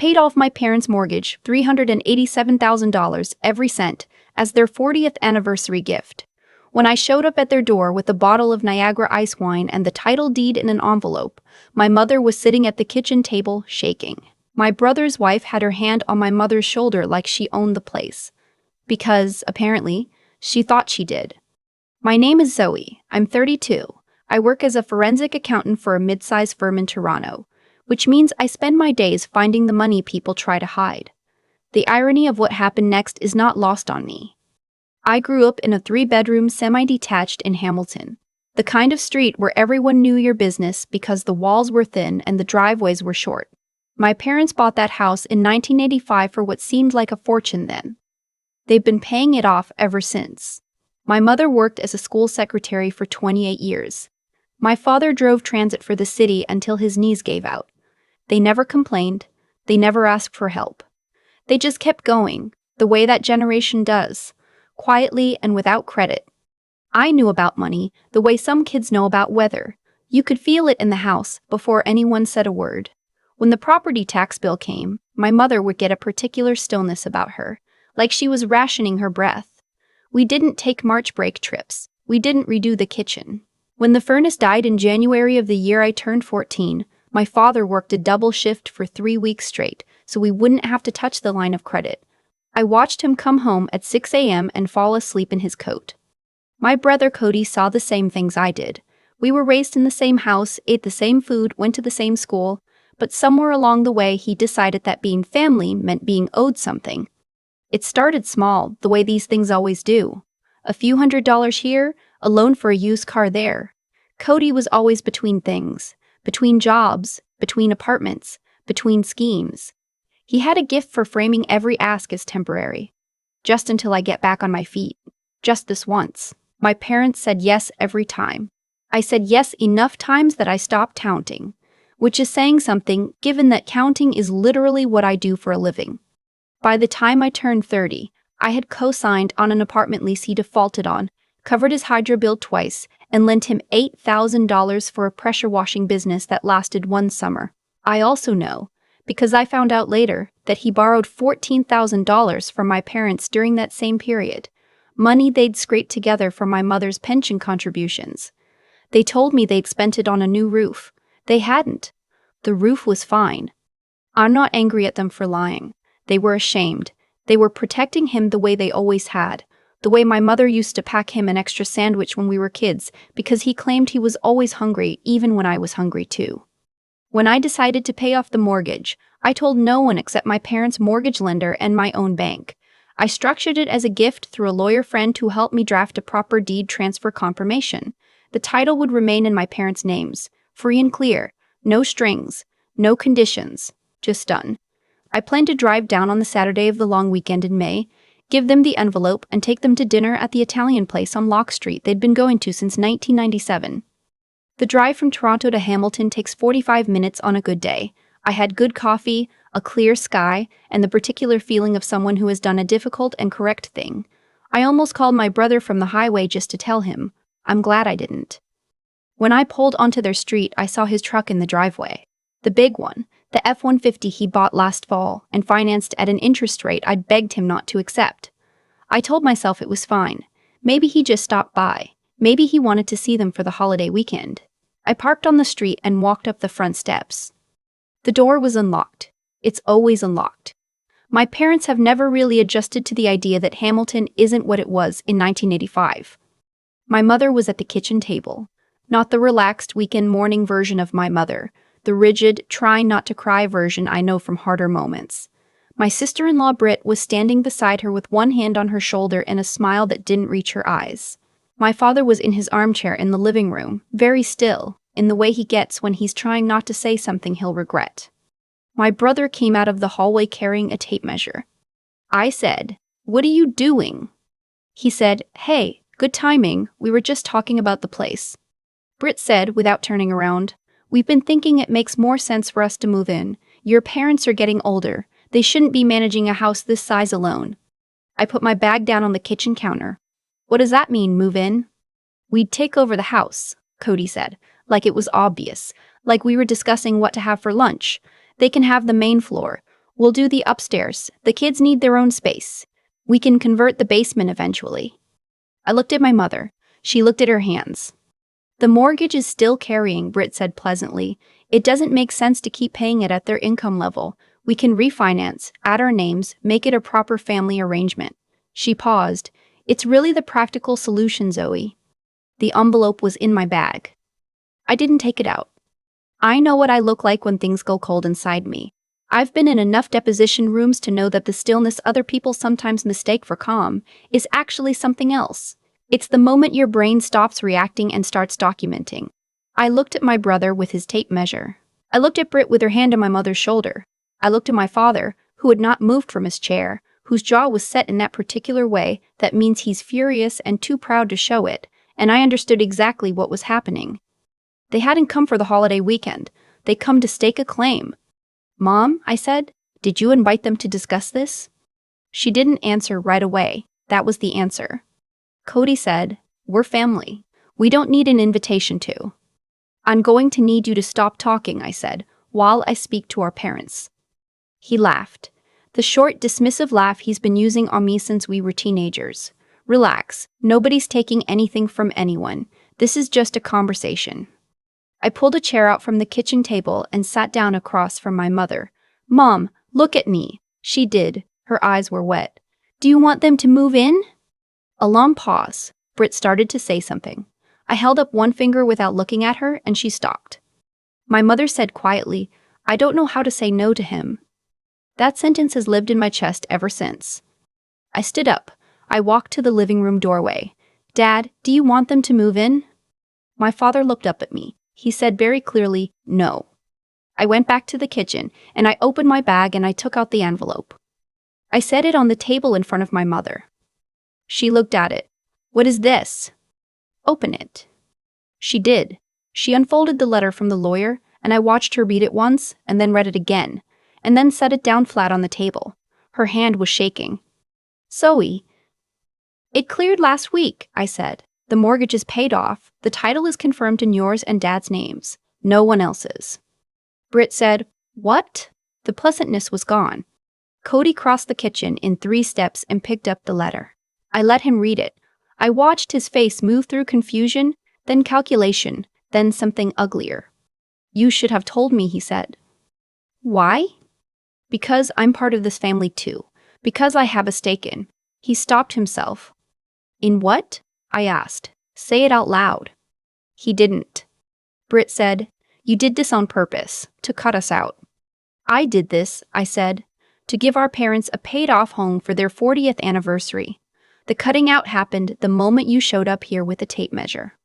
paid off my parents' mortgage, $387,000 every cent, as their 40th anniversary gift. When I showed up at their door with a bottle of Niagara ice wine and the title deed in an envelope, my mother was sitting at the kitchen table, shaking. My brother's wife had her hand on my mother's shoulder like she owned the place. Because, apparently, she thought she did. My name is Zoe. I'm 32. I work as a forensic accountant for a mid-sized firm in Toronto, which means I spend my days finding the money people try to hide. The irony of what happened next is not lost on me. I grew up in a 3-bedroom semi-detached in Hamilton, the kind of street where everyone knew your business because the walls were thin and the driveways were short. My parents bought that house in 1985 for what seemed like a fortune then. They've been paying it off ever since. My mother worked as a school secretary for 28 years. My father drove transit for the city until his knees gave out. They never complained. They never asked for help. They just kept going, the way that generation does, quietly and without credit. I knew about money the way some kids know about weather. You could feel it in the house before anyone said a word. When the property tax bill came, my mother would get a particular stillness about her, like she was rationing her breath. We didn't take March break trips. We didn't redo the kitchen. When the furnace died in January of the year I turned 14, my father worked a double shift for 3 weeks straight, so we wouldn't have to touch the line of credit. I watched him come home at 6 a.m. and fall asleep in his coat. My brother Cody saw the same things I did. We were raised in the same house, ate the same food, went to the same school, but somewhere along the way he decided that being family meant being owed something. It started small, the way these things always do. A few $100s here, a loan for a used car there. Cody was always between things, between jobs, between apartments, between schemes. He had a gift for framing every ask as temporary. Just until I get back on my feet. Just this once. My parents said yes every time. I said yes enough times that I stopped counting, which is saying something given that counting is literally what I do for a living. By the time I turned 30, I had co-signed on an apartment lease he defaulted on, covered his hydro bill twice, and lent him $8,000 for a pressure washing business that lasted one summer. I also know, because I found out later, that he borrowed $14,000 from my parents during that same period, money they'd scraped together from my mother's pension contributions. They told me they'd spent it on a new roof. They hadn't. The roof was fine. I'm not angry at them for lying. They were ashamed. They were protecting him the way they always had, the way my mother used to pack him an extra sandwich when we were kids because he claimed he was always hungry even when I was hungry too. When I decided to pay off the mortgage, I told no one except my parents' mortgage lender and my own bank. I structured it as a gift through a lawyer friend who helped me draft a proper deed transfer confirmation. The title would remain in my parents' names, free and clear, no strings, no conditions, just done. I planned to drive down on the Saturday of the long weekend in May, give them the envelope, and take them to dinner at the Italian place on Locke Street they'd been going to since 1997. The drive from Toronto to Hamilton takes 45 minutes on a good day. I had good coffee, a clear sky, and the particular feeling of someone who has done a difficult and correct thing. I almost called my brother from the highway just to tell him. I'm glad I didn't. When I pulled onto their street, I saw his truck in the driveway. The big one, the F-150 he bought last fall and financed at an interest rate I'd begged him not to accept. I told myself it was fine. Maybe he just stopped by. Maybe he wanted to see them for the holiday weekend. I parked on the street and walked up the front steps. The door was unlocked. It's always unlocked. My parents have never really adjusted to the idea that Hamilton isn't what it was in 1985. My mother was at the kitchen table, not the relaxed weekend morning version of my mother, the rigid, try not to cry version I know from harder moments. My sister-in-law Britt was standing beside her with one hand on her shoulder and a smile that didn't reach her eyes. My father was in his armchair in the living room, very still, in the way he gets when he's trying not to say something he'll regret. My brother came out of the hallway carrying a tape measure. I said, "What are you doing?" He said, "Hey, good timing, we were just talking about the place." Britt said, without turning around, "We've been thinking it makes more sense for us to move in. Your parents are getting older. They shouldn't be managing a house this size alone." I put my bag down on the kitchen counter. "What does that mean, move in?" "We'd take over the house," Cody said, like it was obvious, like we were discussing what to have for lunch. "They can have the main floor. We'll do the upstairs. The kids need their own space. We can convert the basement eventually. I looked at my mother. She looked at her hands. The mortgage is still carrying, Britt said pleasantly. It doesn't make sense to keep paying it at their income level. We can refinance, add our names, make it a proper family arrangement. She paused. It's really the practical solution, Zoe. The envelope was in my bag. I didn't take it out. I know what I look like when things go cold inside me. I've been in enough deposition rooms to know that the stillness other people sometimes mistake for calm is actually something else. It's the moment your brain stops reacting and starts documenting. I looked at my brother with his tape measure. I looked at Britt with her hand on my mother's shoulder. I looked at my father, who had not moved from his chair, whose jaw was set in that particular way that means he's furious and too proud to show it, and I understood exactly what was happening. They hadn't come for the holiday weekend. They'd come to stake a claim. Mom, I said, did you invite them to discuss this? She didn't answer right away. That was the answer. Cody said, we're family. We don't need an invitation to. I'm going to need you to stop talking, I said, while I speak to our parents. He laughed. The short, dismissive laugh he's been using on me since we were teenagers. Relax. Nobody's taking anything from anyone. This is just a conversation. I pulled a chair out from the kitchen table and sat down across from my mother. Mom, look at me. She did. Her eyes were wet. Do you want them to move in? A long pause. Britt started to say something. I held up one finger without looking at her, and she stopped. My mother said quietly, I don't know how to say no to him. That sentence has lived in my chest ever since. I stood up. I walked to the living room doorway. Dad, do you want them to move in? My father looked up at me. He said very clearly, no. I went back to the kitchen, and I opened my bag and I took out the envelope. I set it on the table in front of my mother. She looked at it. What is this? Open it. She did. She unfolded the letter from the lawyer, and I watched her read it once, and then read it again, and then set it down flat on the table. Her hand was shaking. Zoe. It cleared last week, I said. The mortgage is paid off. The title is confirmed in yours and Dad's names. No one else's. Britt said, what? The pleasantness was gone. Cody crossed the kitchen in 3 steps and picked up the letter. I let him read it. I watched his face move through confusion, then calculation, then something uglier. You should have told me, he said. Why? Because I'm part of this family too. Because I have a stake in. He stopped himself. In what? I asked. Say it out loud. He didn't. Britt said, you did this on purpose, to cut us out. I did this, I said, to give our parents a paid-off home for their 40th anniversary. The cutting out happened the moment you showed up here with a tape measure.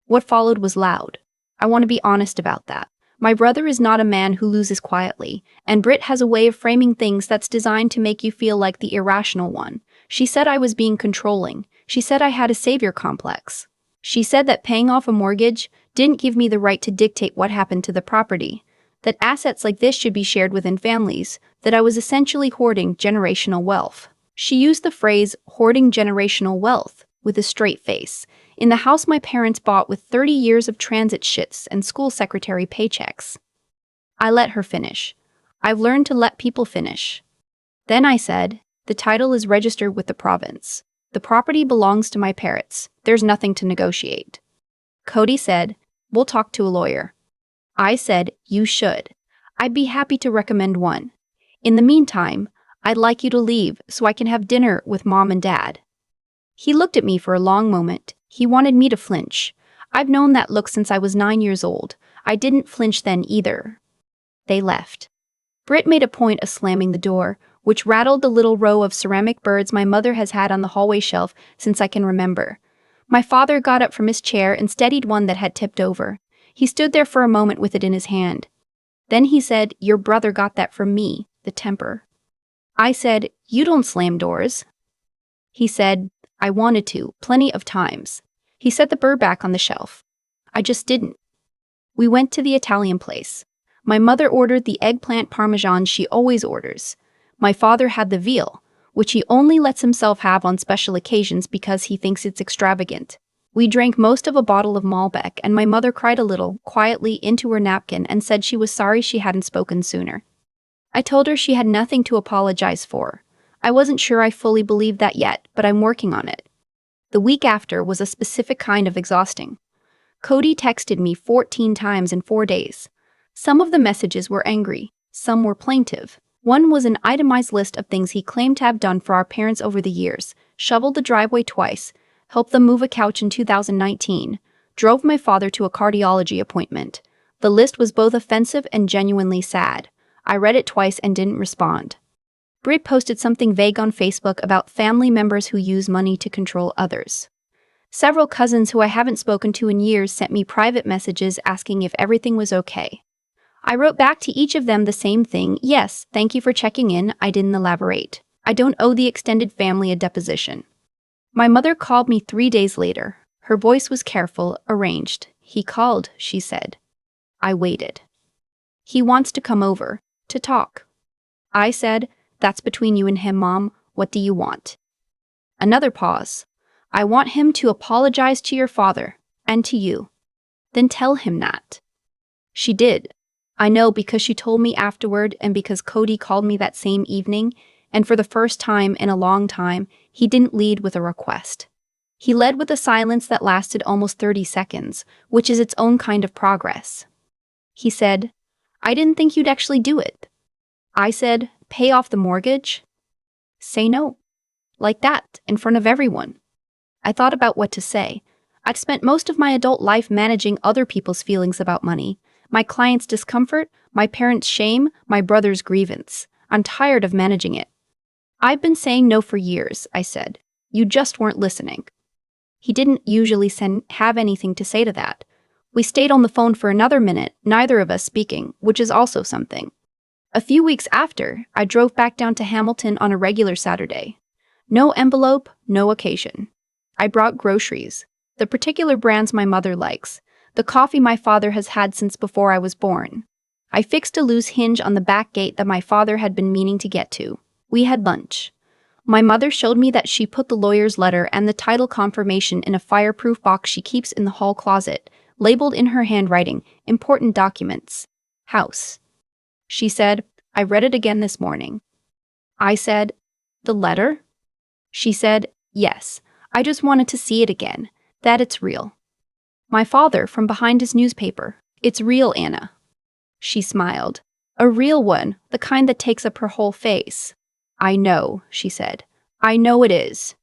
What followed was loud. I want to be honest about that. My brother is not a man who loses quietly, and Britt has a way of framing things that's designed to make you feel like the irrational one. She said I was being controlling. She said I had a savior complex. She said that paying off a mortgage didn't give me the right to dictate what happened to the property, that assets like this should be shared within families, that I was essentially hoarding generational wealth. She used the phrase hoarding generational wealth with a straight face, in the house my parents bought with 30 years of transit shifts and school secretary paychecks. I let her finish. I've learned to let people finish. Then I said, the title is registered with the province. The property belongs to my parents. There's nothing to negotiate. Cody said, we'll talk to a lawyer. I said, you should. I'd be happy to recommend one. In the meantime, I'd like you to leave so I can have dinner with Mom and Dad. He looked at me for a long moment. He wanted me to flinch. I've known that look since I was 9 years old. I didn't flinch then either. They left. Britt made a point of slamming the door, which rattled the little row of ceramic birds my mother has had on the hallway shelf since I can remember. My father got up from his chair and steadied one that had tipped over. He stood there for a moment with it in his hand. Then he said, your brother got that from me, the temper. I said, you don't slam doors. He said, I wanted to, plenty of times. He set the bird back on the shelf. I just didn't. We went to the Italian place. My mother ordered the eggplant parmesan she always orders. My father had the veal, which he only lets himself have on special occasions because he thinks it's extravagant. We drank most of a bottle of Malbec, and my mother cried a little, quietly, into her napkin and said she was sorry she hadn't spoken sooner. I told her she had nothing to apologize for. I wasn't sure I fully believed that yet, but I'm working on it. The week after was a specific kind of exhausting. Cody texted me 14 times in 4 days. Some of the messages were angry, some were plaintive. One was an itemized list of things he claimed to have done for our parents over the years: shoveled the driveway twice, helped them move a couch in 2019, drove my father to a cardiology appointment. The list was both offensive and genuinely sad. I read it twice and didn't respond. Britt posted something vague on Facebook about family members who use money to control others. Several cousins who I haven't spoken to in years sent me private messages asking if everything was okay. I wrote back to each of them the same thing: yes, thank you for checking in. I didn't elaborate. I don't owe the extended family a deposition. My mother called me 3 days later. Her voice was careful, arranged. He called, she said. I waited. He wants to come over, to talk. I said, that's between you and him, Mom. What do you want? Another pause. I want him to apologize to your father, and to you. Then tell him that. She did. I know, because she told me afterward, and because Cody called me that same evening, and for the first time in a long time, he didn't lead with a request. He led with a silence that lasted almost 30 seconds, which is its own kind of progress. He said, I didn't think you'd actually do it. I said, pay off the mortgage? Say no. Like that, in front of everyone. I thought about what to say. I've spent most of my adult life managing other people's feelings about money, my clients' discomfort, my parents' shame, my brother's grievance. I'm tired of managing it. I've been saying no for years, I said. You just weren't listening. He didn't usually have anything to say to that. We stayed on the phone for another minute, neither of us speaking, which is also something. A few weeks after, I drove back down to Hamilton on a regular Saturday. No envelope, no occasion. I brought groceries, the particular brands my mother likes, the coffee my father has had since before I was born. I fixed a loose hinge on the back gate that my father had been meaning to get to. We had lunch. My mother showed me that she put the lawyer's letter and the title confirmation in a fireproof box she keeps in the hall closet, labeled in her handwriting, important documents. House. She said, I read it again this morning. I said, the letter? She said, yes, I just wanted to see it again, that it's real. My father, from behind his newspaper, it's real, Anna. She smiled. A real one, the kind that takes up her whole face. I know, she said. I know it is.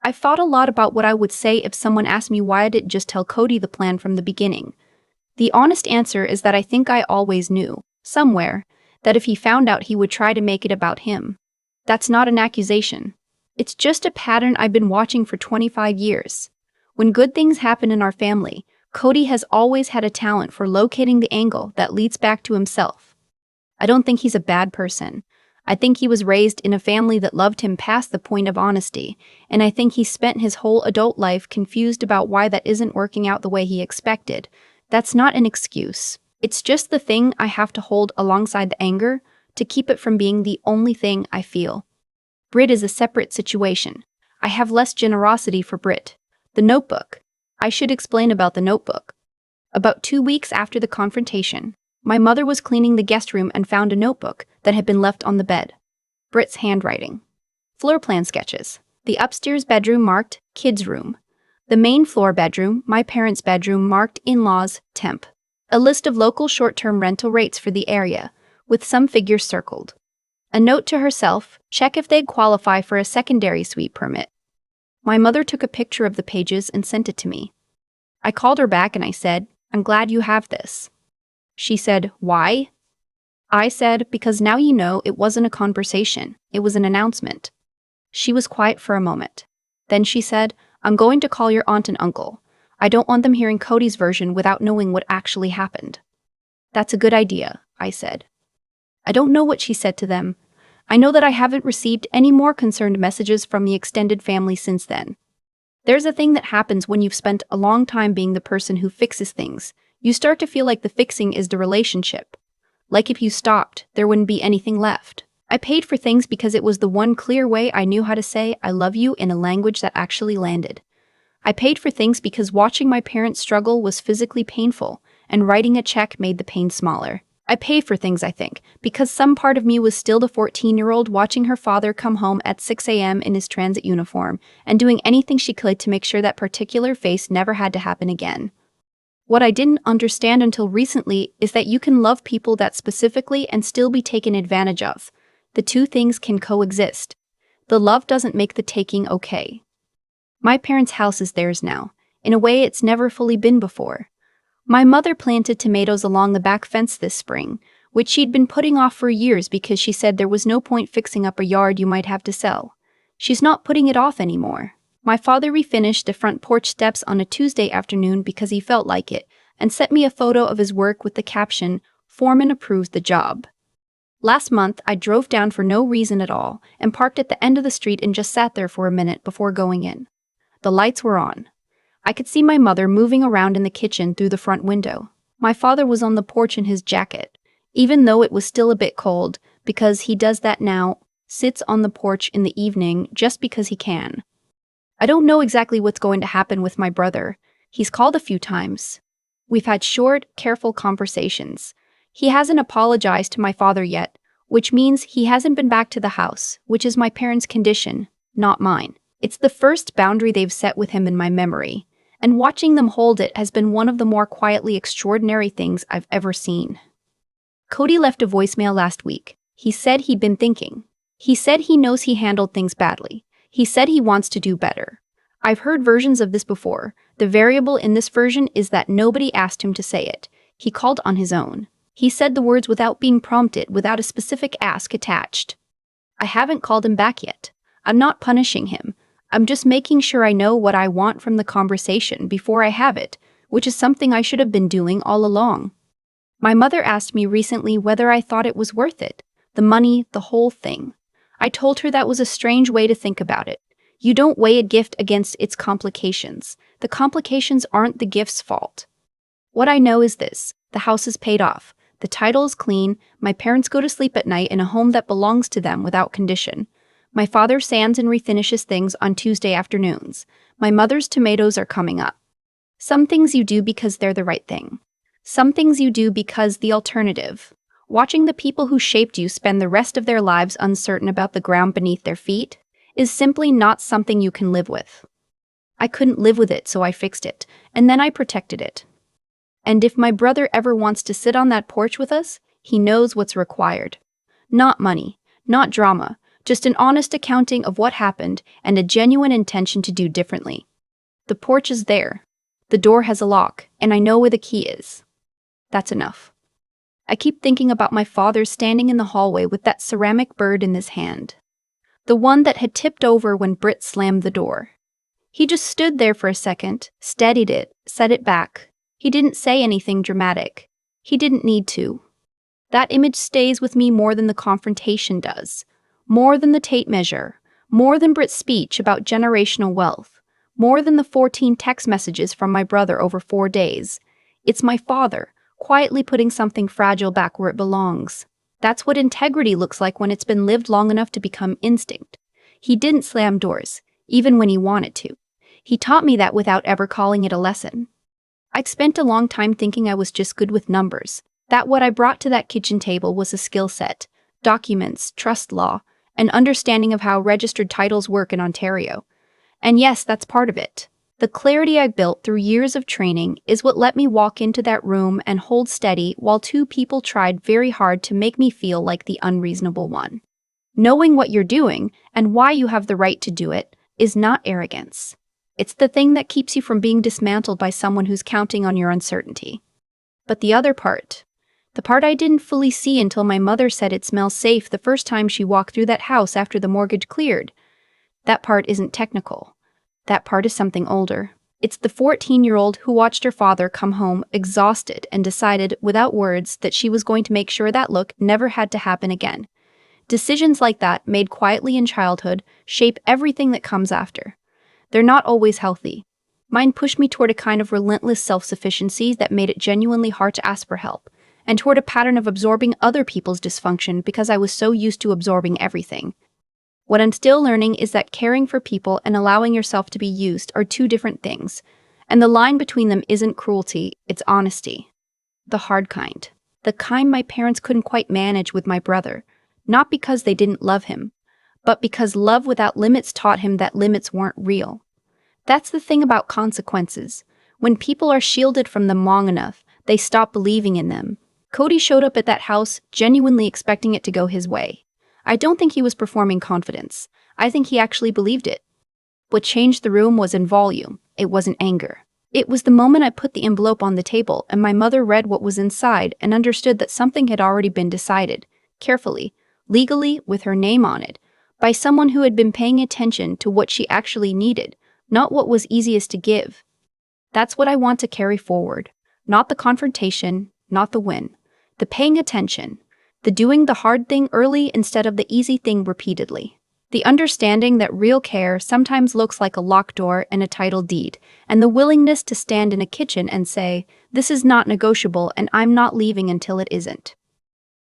I've thought a lot about what I would say if someone asked me why I didn't just tell Cody the plan from the beginning. The honest answer is that I think I always knew, somewhere, that if he found out he would try to make it about him. That's not an accusation. It's just a pattern I've been watching for 25 years. When good things happen in our family, Cody has always had a talent for locating the angle that leads back to himself. I don't think he's a bad person. I think he was raised in a family that loved him past the point of honesty, and I think he spent his whole adult life confused about why that isn't working out the way he expected. That's not an excuse. It's just the thing I have to hold alongside the anger to keep it from being the only thing I feel. Britt is a separate situation. I have less generosity for Britt. The notebook. I should explain about the notebook. About 2 weeks after the confrontation, my mother was cleaning the guest room and found a notebook that had been left on the bed. Britt's handwriting. Floor plan sketches. The upstairs bedroom marked kids' room. The main floor bedroom, my parents' bedroom, marked in-laws, temp. A list of local short-term rental rates for the area, with some figures circled. A note to herself, check if they'd qualify for a secondary suite permit. My mother took a picture of the pages and sent it to me. I called her back and I said, I'm glad you have this. She said, why? I said, because now you know it wasn't a conversation, it was an announcement. She was quiet for a moment. Then she said, I'm going to call your aunt and uncle. I don't want them hearing Cody's version without knowing what actually happened. That's a good idea, I said. I don't know what she said to them. I know that I haven't received any more concerned messages from the extended family since then. There's a thing that happens when you've spent a long time being the person who fixes things. You start to feel like the fixing is the relationship. Like if you stopped, there wouldn't be anything left. I paid for things because it was the one clear way I knew how to say I love you in a language that actually landed. I paid for things because watching my parents struggle was physically painful, and writing a check made the pain smaller. I pay for things, I think, because some part of me was still the 14-year-old watching her father come home at 6 a.m. in his transit uniform and doing anything she could to make sure that particular face never had to happen again. What I didn't understand until recently is that you can love people that specifically and still be taken advantage of. The two things can coexist. The love doesn't make the taking okay. My parents' house is theirs now, in a way it's never fully been before. My mother planted tomatoes along the back fence this spring, which she'd been putting off for years because she said there was no point fixing up a yard you might have to sell. She's not putting it off anymore. My father refinished the front porch steps on a Tuesday afternoon because he felt like it, and sent me a photo of his work with the caption, "Foreman approves the job." Last month, I drove down for no reason at all and parked at the end of the street and just sat there for a minute before going in. The lights were on. I could see my mother moving around in the kitchen through the front window. My father was on the porch in his jacket, even though it was still a bit cold, because he does that now, sits on the porch in the evening just because he can. I don't know exactly what's going to happen with my brother. He's called a few times. We've had short, careful conversations. He hasn't apologized to my father yet, which means he hasn't been back to the house, which is my parents' condition, not mine. It's the first boundary they've set with him in my memory, and watching them hold it has been one of the more quietly extraordinary things I've ever seen. Cody left a voicemail last week. He said he'd been thinking. He said he knows he handled things badly. He said he wants to do better. I've heard versions of this before. The variable in this version is that nobody asked him to say it. He called on his own. He said the words without being prompted, without a specific ask attached. I haven't called him back yet. I'm not punishing him. I'm just making sure I know what I want from the conversation before I have it, which is something I should have been doing all along. My mother asked me recently whether I thought it was worth it. The money, the whole thing. I told her that was a strange way to think about it. You don't weigh a gift against its complications. The complications aren't the gift's fault. What I know is this: the house is paid off. The title is clean. My parents go to sleep at night in a home that belongs to them without condition. My father sands and refinishes things on Tuesday afternoons. My mother's tomatoes are coming up. Some things you do because they're the right thing. Some things you do because the alternative. Watching the people who shaped you spend the rest of their lives uncertain about the ground beneath their feet is simply not something you can live with. I couldn't live with it, so I fixed it, and then I protected it. And if my brother ever wants to sit on that porch with us, he knows what's required. Not money, not drama, just an honest accounting of what happened and a genuine intention to do differently. The porch is there. The door has a lock, and I know where the key is. That's enough. I keep thinking about my father standing in the hallway with that ceramic bird in his hand. The one that had tipped over when Britt slammed the door. He just stood there for a second, steadied it, set it back. He didn't say anything dramatic. He didn't need to. That image stays with me more than the confrontation does. More than the tape measure, more than Britt's speech about generational wealth, more than the 14 text messages from my brother over 4 days. It's my father, quietly putting something fragile back where it belongs. That's what integrity looks like when it's been lived long enough to become instinct. He didn't slam doors, even when he wanted to. He taught me that without ever calling it a lesson. I'd spent a long time thinking I was just good with numbers, that what I brought to that kitchen table was a skill set, documents, trust law, an understanding of how registered titles work in Ontario. And yes, that's part of it. The clarity I built through years of training is what let me walk into that room and hold steady while two people tried very hard to make me feel like the unreasonable one. Knowing what you're doing and why you have the right to do it is not arrogance. It's the thing that keeps you from being dismantled by someone who's counting on your uncertainty. But the other part, the part I didn't fully see until my mother said it smells safe the first time she walked through that house after the mortgage cleared. That part isn't technical. That part is something older. It's the 14-year-old who watched her father come home exhausted and decided, without words, that she was going to make sure that look never had to happen again. Decisions like that, made quietly in childhood, shape everything that comes after. They're not always healthy. Mine pushed me toward a kind of relentless self-sufficiency that made it genuinely hard to ask for help, and toward a pattern of absorbing other people's dysfunction because I was so used to absorbing everything. What I'm still learning is that caring for people and allowing yourself to be used are two different things, and the line between them isn't cruelty, it's honesty. The hard kind. the kind my parents couldn't quite manage with my brother, not because they didn't love him, but because love without limits taught him that limits weren't real. That's the thing about consequences. When people are shielded from them long enough, they stop believing in them. Cody showed up at that house genuinely expecting it to go his way. I don't think he was performing confidence. I think he actually believed it. What changed the room was in volume. It wasn't anger. It was the moment I put the envelope on the table and my mother read what was inside and understood that something had already been decided, carefully, legally, with her name on it, by someone who had been paying attention to what she actually needed, not what was easiest to give. That's what I want to carry forward. Not the confrontation, not the win. The paying attention. The doing the hard thing early instead of the easy thing repeatedly. The understanding that real care sometimes looks like a locked door and a title deed, and the willingness to stand in a kitchen and say, "This is not negotiable and I'm not leaving until it isn't."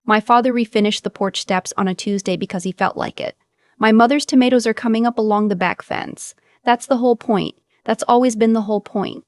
My father refinished the porch steps on a Tuesday because he felt like it. My mother's tomatoes are coming up along the back fence. That's the whole point. That's always been the whole point.